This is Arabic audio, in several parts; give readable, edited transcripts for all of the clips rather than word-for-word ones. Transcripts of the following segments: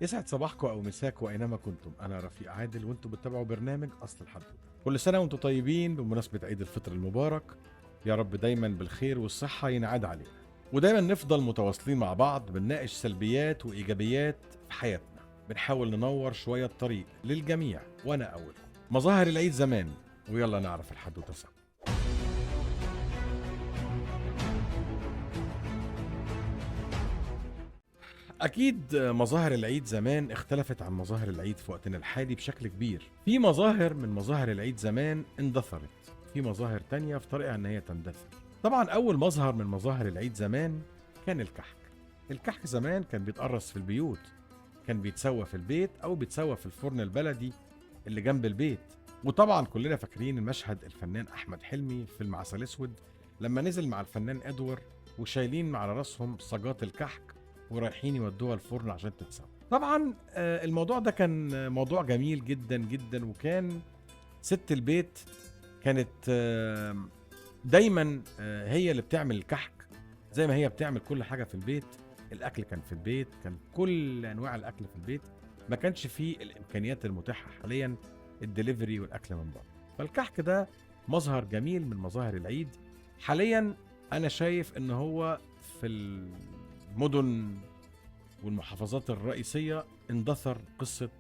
يسعد صباحكم او مساكم اينما كنتم. انا رفيق عادل وانتم بتتابعوا برنامج اصل الحدوته. كل سنه وانتم طيبين بمناسبه عيد الفطر المبارك. يا رب دايما بالخير والصحه ينعاد علينا، ودايما نفضل متواصلين مع بعض بنناقش سلبيات وايجابيات في حياتنا، بنحاول ننور شويه الطريق للجميع وانا اولكم. مظاهر العيد زمان، ويلا نعرف الحدوته سوا. أكيد مظاهر العيد زمان اختلفت عن مظاهر العيد في وقتنا الحالي بشكل كبير. في مظاهر من مظاهر العيد زمان اندثرت، في مظاهر تانية في طريقها إن هي تندثر. طبعا أول مظهر من مظاهر العيد زمان كان الكحك. الكحك زمان كان بيتقرص في البيوت، كان بيتسوى في البيت أو بيتسوى في الفرن البلدي اللي جنب البيت. وطبعا كلنا فاكرين المشهد الفنان أحمد حلمي في فيلم عسل أسود لما نزل مع الفنان إدوار وشايلين على راسهم صاجات الكحك ورايحين يودوها الفرن عشان تتسوى. طبعا الموضوع ده كان موضوع جميل جدا جدا، وكان ست البيت كانت دايما هي اللي بتعمل الكحك زي ما هي بتعمل كل حاجة في البيت. الأكل كان في البيت، كان كل أنواع الأكل في البيت، ما كانش فيه الإمكانيات المتاحة حاليا، الدليفري والأكل من بره. فالكحك ده مظهر جميل من مظاهر العيد. حاليا أنا شايف إن هو في المدن والمحافظات الرئيسية اندثر قصة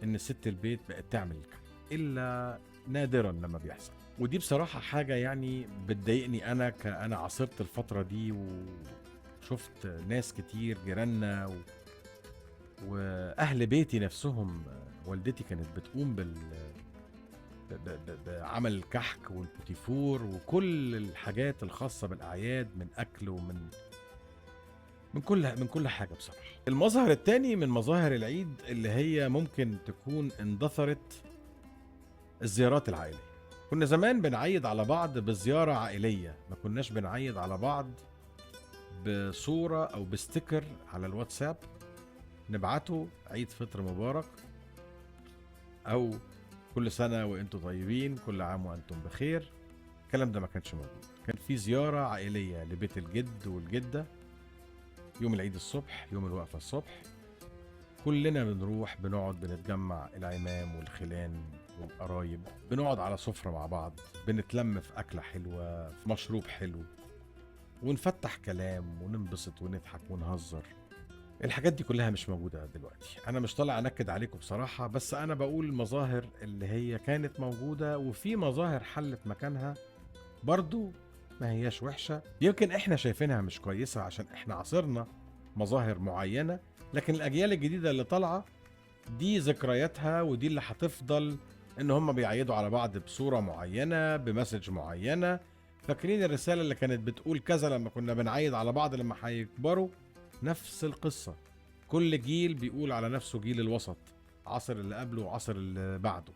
إن ست البيت بقت تعمل الكحك، إلا نادرا لما بيحصل. ودي بصراحة حاجة يعني بتضايقني. أنا عاصرت الفترة دي وشفت ناس كتير جيراننا وأهل بيتي نفسهم. والدتي كانت بتقوم بعمل الكحك والبوتيفور وكل الحاجات الخاصة بالأعياد، من أكل ومن من كل حاجة بصراحة. المظهر التاني من مظاهر العيد اللي هي ممكن تكون اندثرت، الزيارات العائلية. كنا زمان بنعيد على بعض بزيارة عائلية، ما كناش بنعيد على بعض بصورة أو بستيكر على الواتساب نبعته عيد فطر مبارك، أو كل سنة وأنتم طيبين، كل عام وأنتم بخير. الكلام ده ما كانش موجود. كان في زيارة عائلية لبيت الجد والجدة يوم العيد الصبح، يوم الوقفة الصبح، كلنا بنروح بنقعد بنتجمع، العمام والخلان والقرايب، بنقعد على سفرة مع بعض، بنتلم في أكلة حلوة، في مشروب حلو، ونفتح كلام وننبسط ونضحك ونهزر. الحاجات دي كلها مش موجودة دلوقتي. أنا مش طالع أنكد عليكم بصراحة، بس أنا بقول المظاهر اللي هي كانت موجودة، وفي مظاهر حلت مكانها برضو ما هياش وحشة. يمكن احنا شايفينها مش كويسة عشان احنا عصرنا مظاهر معينة، لكن الأجيال الجديدة اللي طالعة دي ذكرياتها، ودي اللي هتفضل ان هم بيعيدوا على بعض بصورة معينة بمسج معينة. فاكرين الرسالة اللي كانت بتقول كذا لما كنا بنعيد على بعض لما هيكبروا؟ نفس القصة. كل جيل بيقول على نفسه جيل الوسط، عصر اللي قبله وعصر اللي بعده.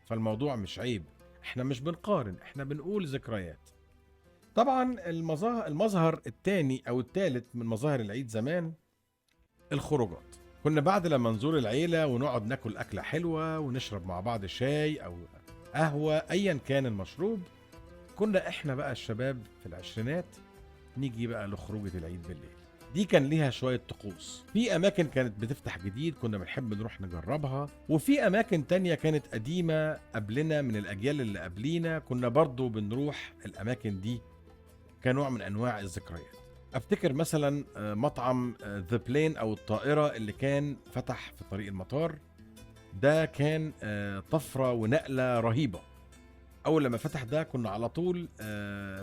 فالموضوع مش عيب، احنا مش بنقارن، احنا بنقول ذكريات. طبعا المظهر الثاني او الثالث من مظاهر العيد زمان الخروجات. كنا بعد لما نزور العيلة ونقعد ناكل أكلة حلوة ونشرب مع بعض شاي أو قهوة أيا كان المشروب، كنا إحنا بقى الشباب في العشرينات نيجي بقى لخروجة العيد بالليل. دي كان ليها شوية طقوس. في أماكن كانت بتفتح جديد كنا بنحب نروح نجربها، وفي أماكن تانية كانت قديمة قبلنا من الأجيال اللي قبلينا كنا برضو بنروح الأماكن دي كنوع من أنواع الذكريات. افتكر مثلا مطعم ذا بلين او الطائره اللي كان فتح في طريق المطار. ده كان طفره ونقله رهيبه. اول لما فتح ده كنا على طول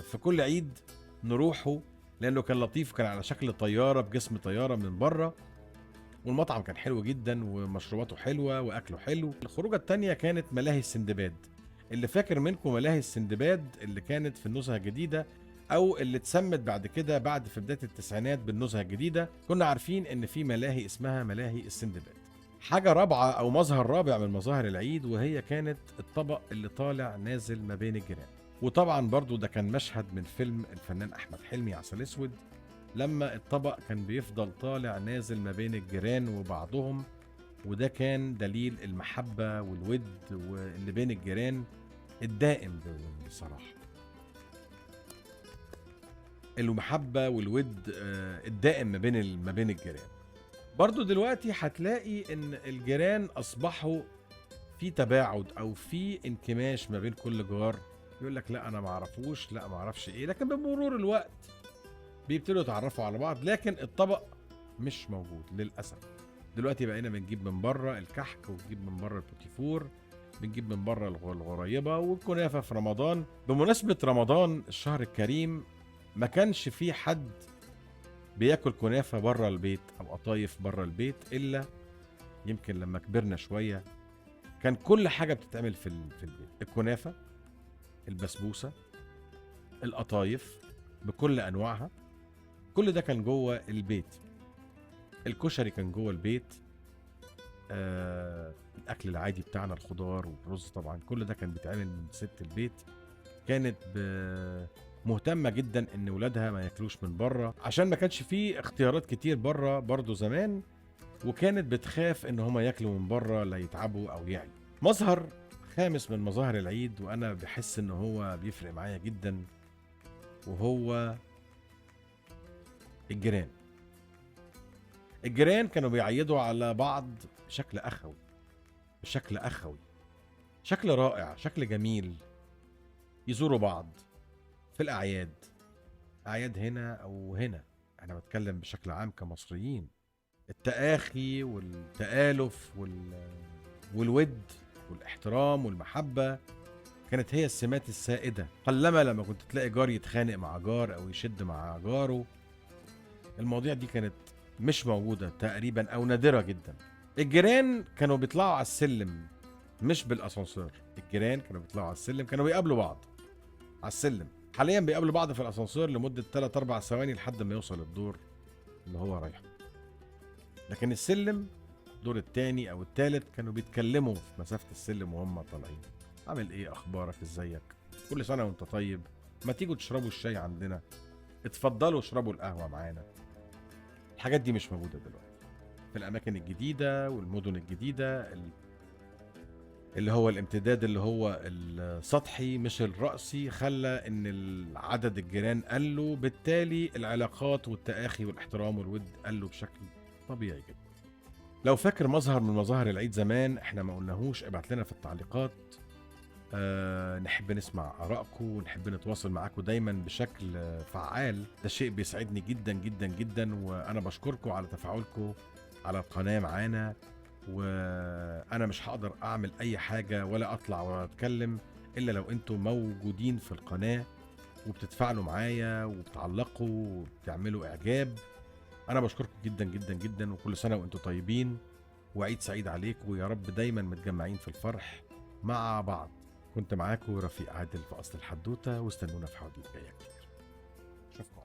في كل عيد نروحه، لانه كان لطيف، كان على شكل طياره بجسم طياره من بره، والمطعم كان حلو جدا ومشروباته حلوه واكله حلو. الخروجه التانية كانت ملاهي السندباد. اللي فاكر منكم ملاهي السندباد اللي كانت في النزهه الجديده، او اللي اتسمت بعد كده بعد في بدايه التسعينات بالنزهه الجديده؟ كنا عارفين ان في ملاهي اسمها ملاهي السندباد. حاجه رابعه او مظهر رابع من مظاهر العيد، وهي كانت الطبق اللي طالع نازل ما بين الجيران. وطبعا برضو ده كان مشهد من فيلم الفنان احمد حلمي عسل اسود، لما الطبق كان بيفضل طالع نازل ما بين الجيران وبعضهم، وده كان دليل المحبة والود واللي بين الجيران الدائم. بصراحة المحبة والود الدائم ما بين الجيران. برضو دلوقتي هتلاقي ان الجيران اصبحوا في تباعد او في انكماش ما بين كل جار. يقول لك لا انا ما اعرفوش، لا ما اعرفش ايه، لكن بمرور الوقت بيبتدوا يتعرفوا على بعض، لكن الطبق مش موجود للاسف. دلوقتي بقينا بنجيب من بره الكحك، وبنجيب من بره البوتيفور، بنجيب من بره الغريبه والكنافه في رمضان. بمناسبه رمضان الشهر الكريم، ما كانش في حد بياكل كنافه بره البيت او قطايف بره البيت، الا يمكن لما كبرنا شويه كان كل حاجه بتتعمل في البيت. الكنافه، البسبوسه، القطايف بكل انواعها، كل ده كان جوه البيت. الكشري كان جوه البيت. الاكل العادي بتاعنا، الخضار والرز طبعا، كل ده كان بيتعمل من ست البيت. كانت مهتمه جدا ان ولادها ما ياكلوش من بره، عشان ما كانش فيه اختيارات كتير بره برضو زمان، وكانت بتخاف ان هما ياكلوا من بره لا يتعبوا او يعيوا. مظهر خامس من مظاهر العيد، وانا بحس ان هو بيفرق معايا جدا، وهو الجيران. الجيران كانوا بيعيدوا على بعض بشكل اخوي، بشكل اخوي، شكل رائع، شكل جميل. يزوروا بعض في الاعياد، اعياد هنا او هنا، انا بتكلم بشكل عام كمصريين. التآخي والتآلف والود والاحترام والمحبة كانت هي السمات السائدة. قلما لما كنت تلاقي جار يتخانق مع جار او يشد مع جاره. المواضيع دي كانت مش موجودة تقريبا او نادرة جدا. الجيران كانوا بيطلعوا على السلم مش بالاسانسير. الجيران كانوا بيطلعوا على السلم، كانوا بيقابلوا بعض على السلم. حاليا بيقابلوا بعض في الاسانسير لمدة 3 4 ثواني لحد ما يوصل الدور اللي هو رايحه. لكن السلم، الدور التاني او التالت، كانوا بيتكلموا في مسافة السلم وهم طالعين. عامل ايه، اخبارك، ازيك، كل سنة وانت طيب، ما تيجوا تشربوا الشاي عندنا، اتفضلوا اشربوا القهوة معانا. الحاجات دي مش موجودة دلوقتي في الاماكن الجديدة والمدن الجديدة. اللي هو الامتداد اللي هو السطحي مش الرأسي، خلى ان عدد الجيران قلوا، بالتالي العلاقات والتآخي والاحترام والود قلوا بشكل طبيعي جدا. لو فاكر مظهر من مظاهر العيد زمان احنا ما قلناهوش، ابعت لنا في التعليقات. نحب نسمع آرائكم، ونحب نتواصل معاكم دايما بشكل فعال. ده شيء بيسعدني جدا جدا جدا، وانا بشكركم على تفاعلكم على القناة معانا. وانا مش هقدر اعمل اي حاجة ولا اطلع ولا اتكلم الا لو انتم موجودين في القناة وبتتفاعلوا معايا وبتعلقوا وبتعملوا اعجاب. انا بشكركم جدا جدا جدا، وكل سنة وانتم طيبين، وعيد سعيد عليكم، ويا رب دايما متجمعين في الفرح مع بعض. كنت معاكم رفيق عادل في اصل الحدوتة، واستنونا في حواديت جاية كتير. اشوفكم.